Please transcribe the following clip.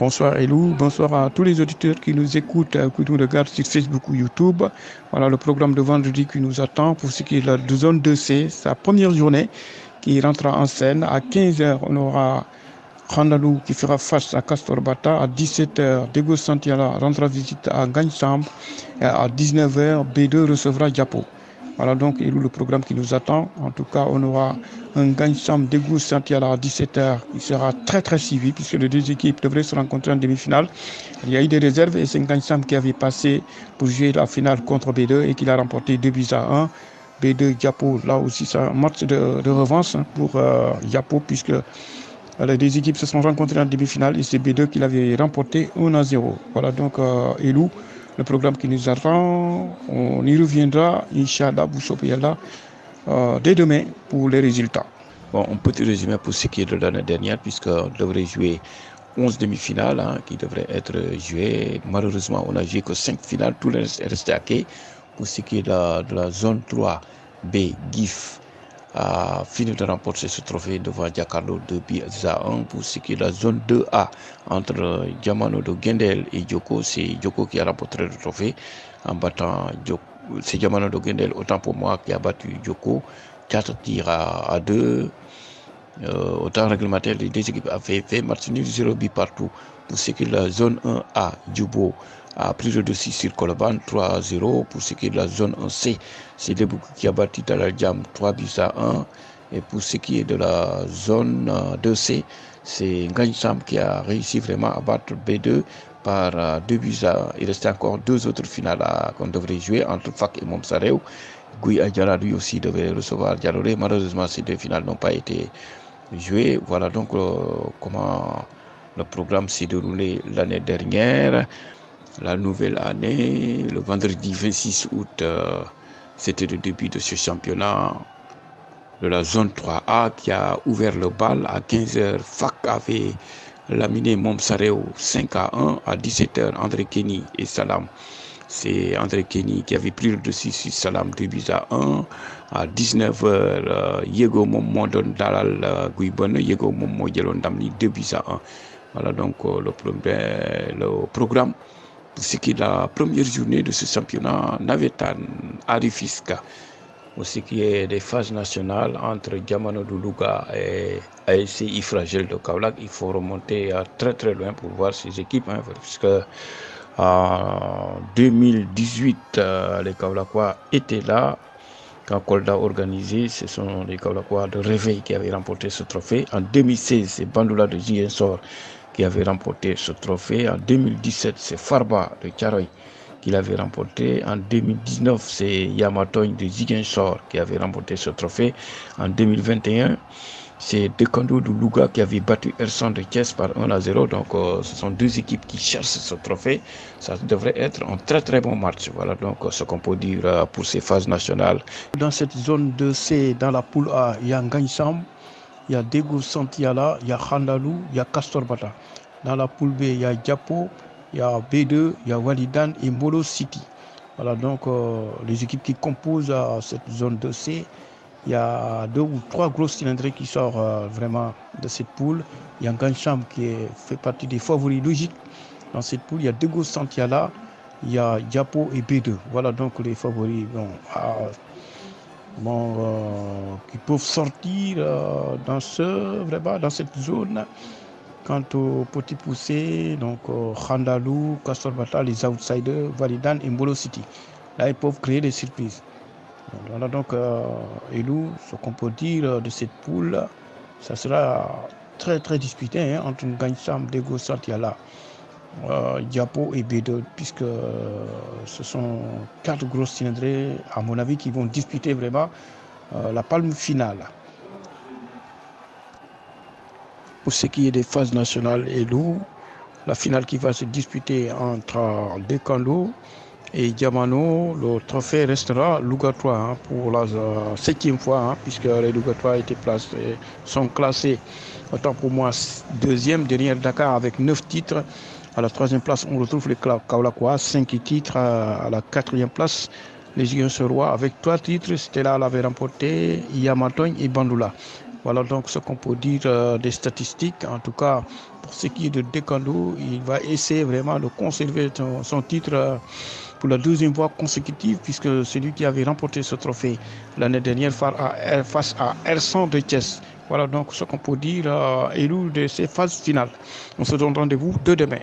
Bonsoir Elou, bonsoir à tous les auditeurs qui nous écoutent, qui nous regardent sur Facebook ou YouTube. Voilà le programme de vendredi qui nous attend pour ce qui est de la zone 2C, sa première journée qui rentrera en scène. À 15 heures, on aura Randalou qui fera face à Castor Bata. À 17 heures, Dego Santiala rendra visite à Gagne-Samb. Et à 19 heures, B2 recevra Diapo. Voilà donc le programme qui nous attend. En tout cas, on aura un Gagne-Samb Dego Santiala à 17 heures qui sera très très suivi puisque les deux équipes devraient se rencontrer en demi-finale. Il y a eu des réserves et c'est un Gagne-Samb qui avait passé pour jouer la finale contre B2 et qui l'a remporté 2-1. B2 Diapo, là aussi c'est un match de revanche pour Diapo puisque les deux équipes se sont rencontrées en demi-finale et c'est B2 qui l'avait remporté 1-0. Voilà donc Elou, le programme qui nous attend. On y reviendra, Inch'Allah, Boussopéala, dès demain pour les résultats. Bon, on peut te résumer pour ce qui est de l'année dernière, puisqu'on devrait jouer 11 demi-finales qui devraient être jouées. Malheureusement, on n'a joué que 5 finales, tout le reste est resté à quai. Pour ce qui est de la zone 3B, GIF a fini de remporter ce trophée devant Giancarlo 2-1. Pour ce qui est de la zone 2A, entre Diamano de Gendel et Djoko, c'est Djoko qui a remporté le trophée en battant Djoko. C'est Diamano de Gendel, autant pour moi, qui a battu Djoko. 4 tirs à 2. Au temps réglementaire, les deux équipes avaient fait match nul 0 but partout. Pour ce qui est de la zone 1A, Djubo a pris le dessus sur Koloban 3-0. Pour ce qui est de la zone 1C, c'est Debouk qui a battu Daladjam 3-1. Et pour ce qui est de la zone 2C, c'est Gagne-Samb qui a réussi vraiment à battre B2 par 2-1. Il restait encore 2 autres finales qu'on devrait jouer entre FAC et Momsarew. Guy Adjara lui aussi devait recevoir Dialoré. Malheureusement, ces 2 finales n'ont pas été jouées. Voilà donc comment le programme s'est déroulé l'année dernière. La nouvelle année, le vendredi 26 août, c'était le début de ce championnat de la zone 3A qui a ouvert le bal à 15h. FAC avait laminé Momsarew 5-1. À 17h, André Kenny et Salam. C'est André Kenny qui avait pris le dessus sur Salam 2-1. À 19h, Yego Momodon Dalal Guibon, Yego Momodjelon Damni 2-1. Voilà donc le programme pour ce qui est la première journée de ce championnat Navetan Arifiska. Pour ce qui est des phases nationales entre Diamano de Louga et ASC Ifragel de Kaolack, il faut remonter très très loin pour voir ces équipes, puisque en 2018, les Kaolackois étaient là. Quand Kolda a organisé, ce sont les Kaolackois de Réveil qui avaient remporté ce trophée. En 2016, c'est Bandoula de Ziguinchor qui avait remporté ce trophée. En 2017, c'est Farba de Thiaroye qui l'avait remporté. En 2019, c'est Yamatogne de Ziguinchor qui avait remporté ce trophée. En 2021, c'est Dekando de Louga qui avait battu Ersan de Thiès par 1-0. Donc, ce sont 2 équipes qui cherchent ce trophée. Ça devrait être un très très bon match. Voilà donc ce qu'on peut dire pour ces phases nationales. Dans cette zone 2C, dans la poule A, il y a Gagne-Samb, il y a Dego Santiala, il y a Randalou, il y a Castor Bata. Dans la poule B, il y a Diapo, il y a B2, il y a Walidan et Mbolo City. Voilà donc les équipes qui composent cette zone 2C. Il y a 2 ou 3 grosses cylindrées qui sortent vraiment de cette poule. Il y a Gagne-Samb qui fait partie des favoris logiques dans cette poule. Il y a Dego Santiala, il y a Diapo et B2. Voilà donc les favoris qui peuvent sortir dans cette zone. Quant aux petits poussés, donc Randalou, Castor Bata, les outsiders, Walidan et Mbolo City. Là, ils peuvent créer des surprises. Voilà donc, Elou, ce qu'on peut dire de cette poule, ça sera très très disputé entre Gagne-Samb, Dego Santiala, Diapo et B2, puisque ce sont 4 grosses cylindrées, à mon avis, qui vont disputer vraiment la palme finale. Pour ce qui est des phases nationales, Elou, la finale qui va se disputer entre Dekando et Diamano, le trophée restera Louga 3 pour la 7e fois, puisque les Louga 3 sont classés, autant pour moi, 2e derrière Dakar avec 9 titres. À la 3e place, on retrouve les Kaolackois, 5 titres. À la 4e place, les Ziguinchorois avec 3 titres. Stella l'avait remporté, Yamatogne et Bandoula. Voilà donc ce qu'on peut dire des statistiques. En tout cas, pour ce qui est de Dekando, il va essayer vraiment de conserver son titre pour la deuxième fois consécutive, puisque c'est lui qui avait remporté ce trophée l'année dernière face à Ersan de Thiès. Voilà donc ce qu'on peut dire, Elou, de ces phases finales. On se donne rendez-vous demain.